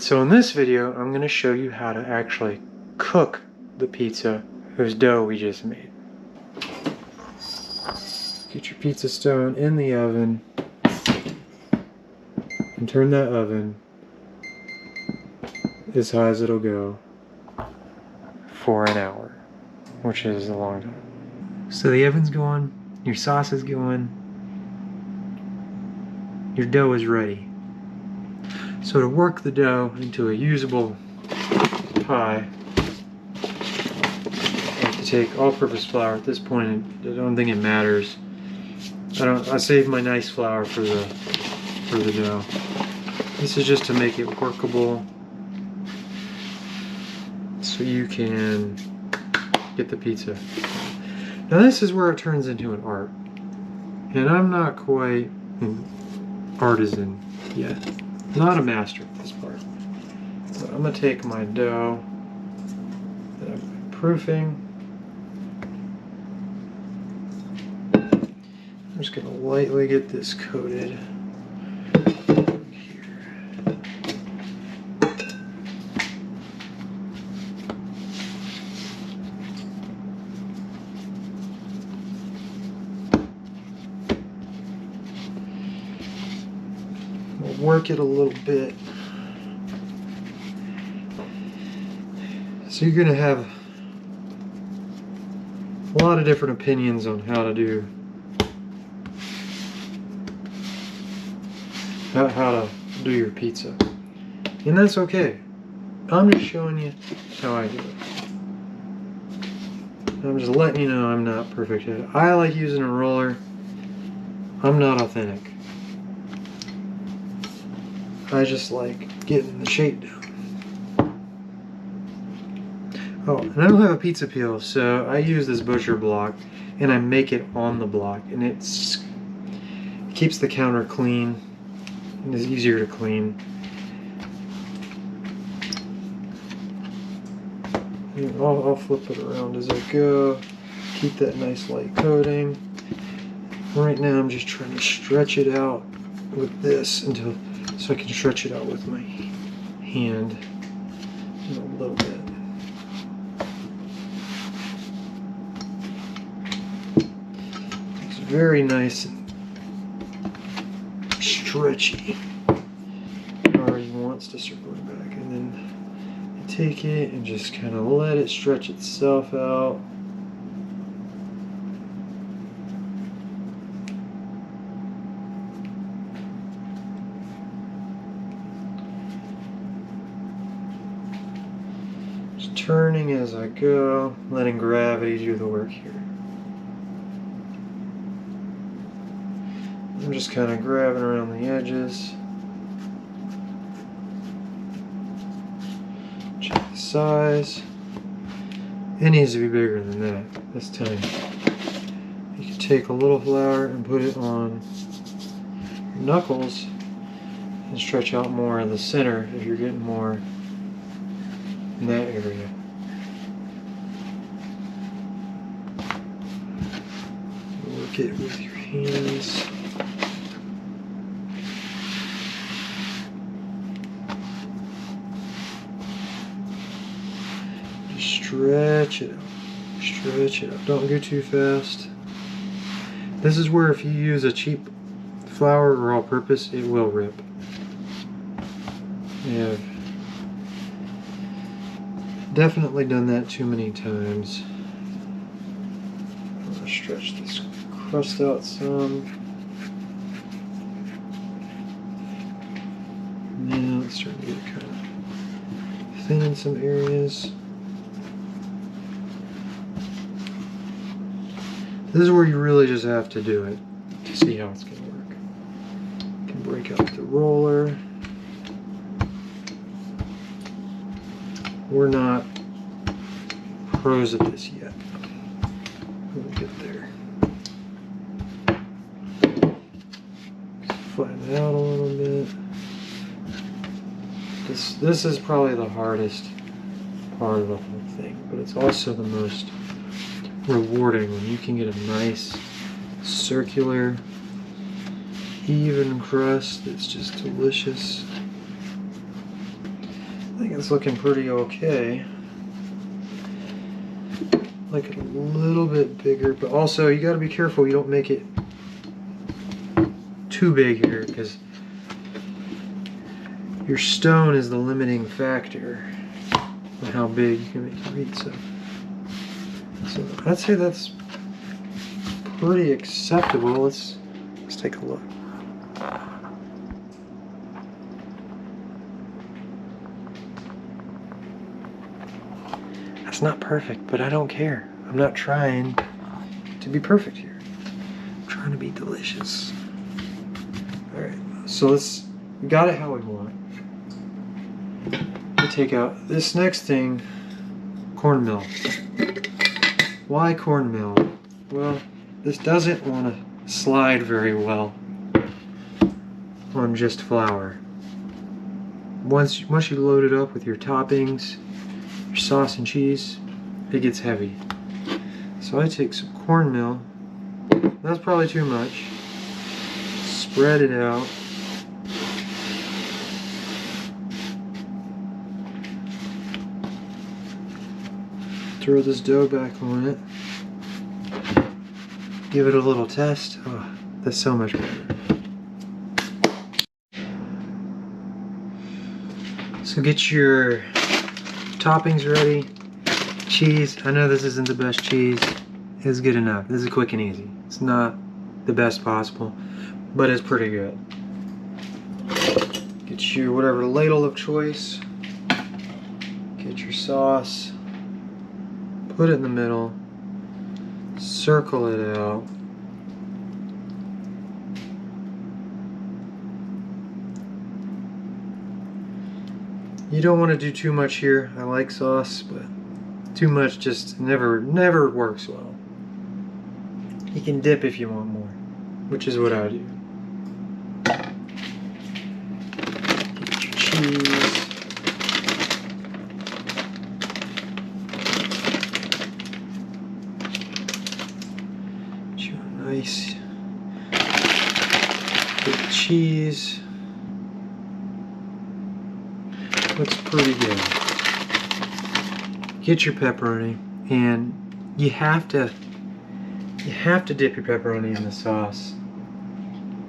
So in this video, I'm going to show you how to actually cook the pizza whose dough we just made. Get your pizza stone in the oven and turn that oven as high as it'll go for an hour, which is a long time. So the oven's going, your sauce is going, your dough is ready. So to work the dough into a usable pie, I have to take all-purpose flour. At this point, I don't think it matters. I save my nice flour for the dough. This is just to make it workable, so you can get the pizza. Now this is where it turns into an art, and I'm not quite an artisan yet. Not a master at this part. So I'm going to take my dough that I'm proofing. I'm just going to lightly get this coated here. We'll work it a little bit. So you're going to have a lot of different opinions on how to do your pizza, and that's okay. I'm just showing you how I do it. I'm just letting you know I'm not perfect at it. I like using a roller. I'm not authentic. I just like getting the shape down. Oh, and I don't have a pizza peel, so I use this butcher block and I make it on the block, and it keeps the counter clean and is easier to clean. And I'll flip it around as I go. Keep that nice light coating. Right now I'm just trying to stretch it out with this so I can stretch it out with my hand a little bit. It's very nice and stretchy. It already wants to circle it back, and then you take it and just kind of let it stretch itself out. Just turning as I go, letting gravity do the work here. I'm just kind of grabbing around the edges. Check the size. It needs to be bigger than that this time. You can take a little flour and put it on your knuckles and stretch out more in the center if you're getting more in that area. Work it with your hands. Stretch it out. Stretch it out. Don't go too fast. This is where if you use a cheap flour or all-purpose, it will rip. I've definitely done that too many times. I'm gonna stretch this crust out some. Now it's starting to get kind of thin in some areas. This is where you really just have to do it to see how it's going to work. You can break out the roller. We're not pros at this yet. We'll get there. Flatten it out a little bit. This is probably the hardest part of the whole thing, but it's also the most rewarding when you can get a nice circular even crust that's just delicious. think it's looking pretty okay. Like it a little bit bigger, but also you got to be careful you don't make it too big here, because your stone is the limiting factor on how big you can make your pizza. So I'd say that's pretty acceptable. Let's take a look. It's not perfect, but I don't care. I'm not trying to be perfect here. I'm trying to be delicious. Alright, so we got it how we want. We take out this next thing, cornmeal. Why cornmeal? Well, this doesn't want to slide very well on just flour. Once you load it up with your toppings, your sauce and cheese, it gets heavy. So I take some cornmeal. That's probably too much. Spread it out. Throw this dough back on it. Give it a little test. Oh, that's so much better. So get your toppings ready. Cheese, I know this isn't the best cheese. It's good enough. This is quick and easy. It's not the best possible, but it's pretty good. Get your whatever ladle of choice. Get your sauce. Put it in the middle. Circle it out. You don't want to do too much here. I like sauce, but too much just never works well. You can dip if you want more, which is what I do. Get your cheese. Get you a nice bit of cheese. Looks pretty good. Get your pepperoni, and you have to dip your pepperoni in the sauce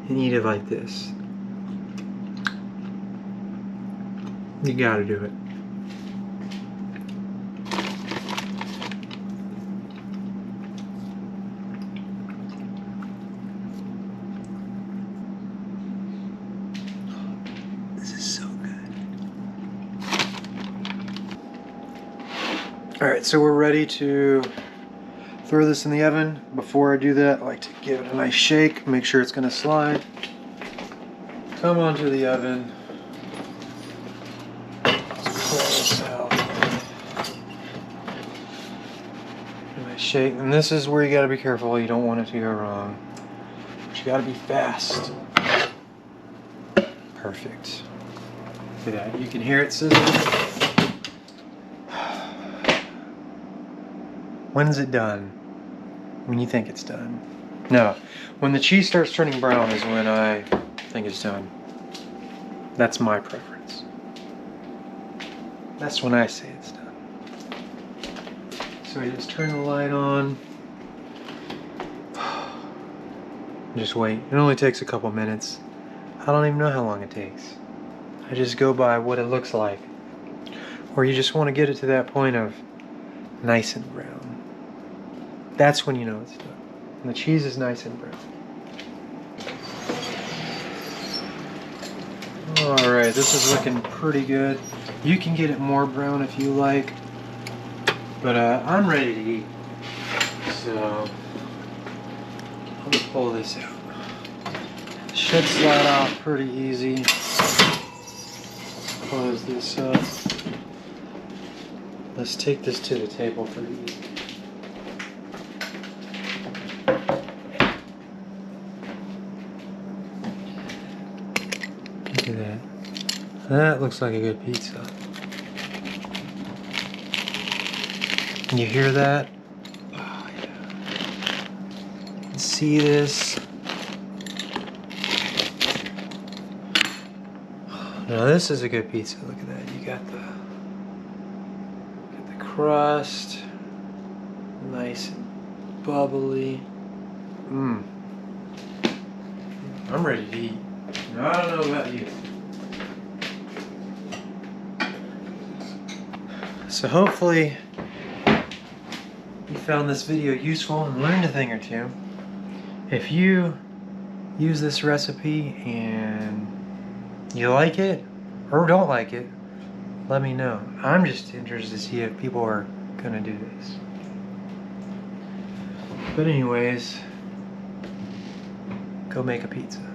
and eat it like this. You gotta do it. This is so good. Alright, so we're ready to throw this in the oven. Before I do that, I like to give it a nice shake, make sure it's gonna slide. Come onto the oven. Let's pull this out. A nice shake. And this is where you gotta be careful. You don't want it to go wrong. But you gotta be fast. Perfect. Look at that. You can hear it sizzling. When's it done? When you think it's done. No, when the cheese starts turning brown is when I think it's done. That's my preference. That's when I say it's done. So I just turn the light on. Just wait. It only takes a couple minutes. I don't even know how long it takes. I just go by what it looks like. Or you just want to get it to that point of nice and brown. That's when you know it's done. And the cheese is nice and brown. Alright, this is looking pretty good. You can get it more brown if you like. But I'm ready to eat. So, let me pull this out. Should slide off pretty easy. Close this up. Let's take this to the table for eating. Look at that. That looks like a good pizza. You hear that? Oh, yeah. You can see this. Now this is a good pizza. Look at that. You got the crust, nice and bubbly. Mmm. I'm ready to eat. Now, I don't know about you. So hopefully you found this video useful and learned a thing or two. If you use this recipe and you like it or don't like it, let me know. I'm just interested to see if people are gonna do this. But anyways, go make a pizza.